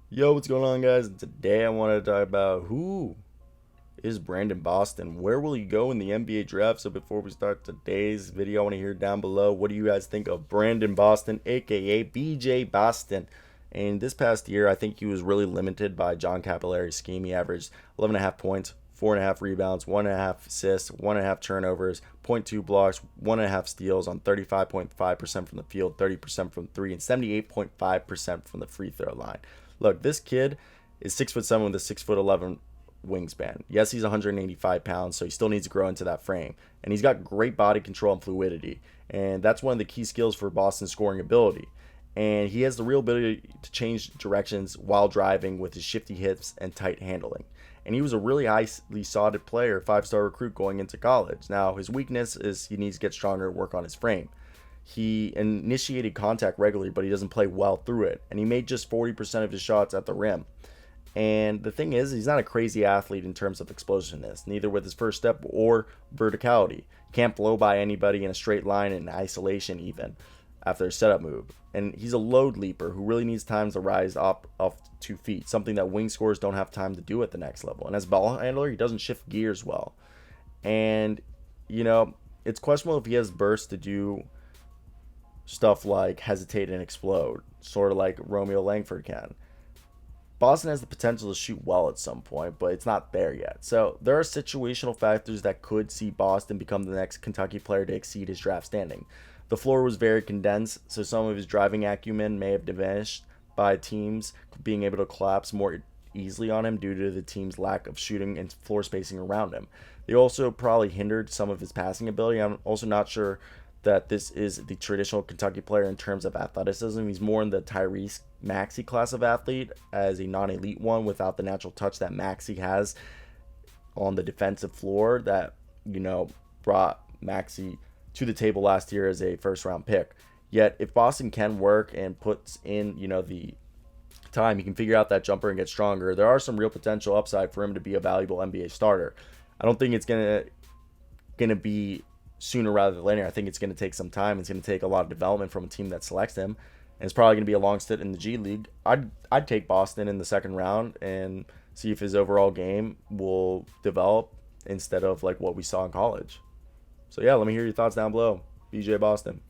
Yo, what's going on, guys? Today I want to talk about who is Brandon Boston. Where will he go in the NBA draft? So before we start today's video, I want to hear down below, what do you guys think of Brandon Boston, aka BJ Boston? And this past year, I think he was really limited by John Capillari's scheme. He averaged 11.5 points, 4.5 rebounds, 1.5 assists, 1.5 turnovers, zero point 0.2 blocks, 1.5 steals on 35.5% from the field, 30% from three, and 78.5% from the free throw line. Look, this kid is 6'7" with a 6'11" wingspan. Yes, he's 185 pounds, so he still needs to grow into that frame. And he's got great body control and fluidity. And that's one of the key skills for Boston's scoring ability. And he has the real ability to change directions while driving with his shifty hips and tight handling. And he was a really highly sought player, 5-star recruit going into college. Now, his weakness is he needs to get stronger and work on his frame. He initiated contact regularly, but he doesn't play well through it. And he made just 40% of his shots at the rim. And the thing is, he's not a crazy athlete in terms of explosiveness, neither with his first step or verticality. Can't blow by anybody in a straight line in isolation, even after a setup move. And he's a load leaper who really needs time to rise up off 2 feet, something that wing scorers don't have time to do at the next level. And as ball handler, he doesn't shift gears well. And, it's questionable if he has burst to do stuff like hesitate and explode, sort of like Romeo Langford can. Boston has the potential to shoot well at some point, but it's not there yet. So there are situational factors that could see Boston become the next Kentucky player to exceed his draft standing. The floor was very condensed, so some of his driving acumen may have diminished by teams being able to collapse more easily on him due to the team's lack of shooting and floor spacing around him. They also probably hindered some of his passing ability. I'm also not sure that this is the traditional Kentucky player in terms of athleticism. He's more in the Tyrese Maxey class of athlete as a non-elite one without the natural touch that Maxey has on the defensive floor that, brought Maxey to the table last year as a first round pick. Yet if Boston can work and puts in, the time, he can figure out that jumper and get stronger. There are some real potential upside for him to be a valuable NBA starter. I don't think it's gonna be sooner rather than later. I think it's going to take some time. It's going to take a lot of development from a team that selects him, and it's probably going to be a long stint in the G League. I'd take Boston in the second round and see if his overall game will develop instead of like what we saw in college. So yeah, let me hear your thoughts down below. BJ Boston.